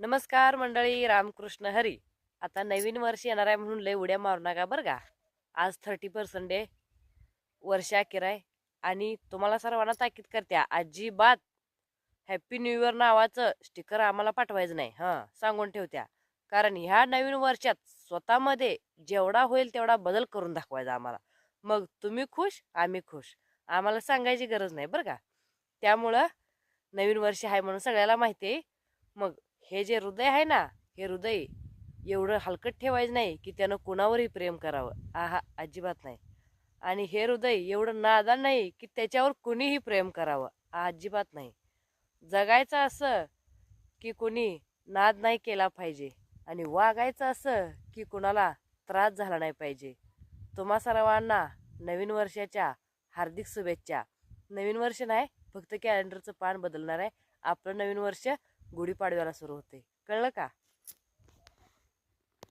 नमस्कार मंडळी, रामकृष्ण हरी. आता नवीन वर्ष येणार आहे म्हणून लय उड्या मारू नका बरं का. आज 30% डे, वर्ष अखेर आहे. आणि तुम्हाला सर्वांना ताकीद करत्या, अजिबात हॅपी न्यू इयर नावाचं स्टिकर आम्हाला पाठवायचं नाही. सांगून ठेवत्या. कारण ह्या नवीन वर्षात स्वतःमध्ये जेवढा होईल तेवढा बदल करून दाखवायचा आम्हाला. मग तुम्ही खुश, आम्ही खुश. आम्हाला सांगायची गरज नाही बरं का. त्यामुळं नवीन वर्ष आहे म्हणून सगळ्याला माहिती आहे. मग हे जे हृदय आहे ना, हे हृदय एवढं हलकट ठेवायचं नाही की त्यानं कुणावरही प्रेम करावं. अजिबात नाही. आणि हे हृदय एवढं नादान नाही की त्याच्यावर कुणीही प्रेम करावं. अजिबात नाही. जगायचं असं की कुणी नाद नाही केला पाहिजे आणि वागायचं असं की कुणाला त्रास झाला नाही पाहिजे. तुम्हा सर्वांना नवीन वर्षाच्या हार्दिक शुभेच्छा. नवीन वर्ष नाही, फक्त कॅलेंडरचं पान बदलणार आहे. आपलं नवीन वर्ष गुढीपाडव्याला सुरू होते. कळलं का?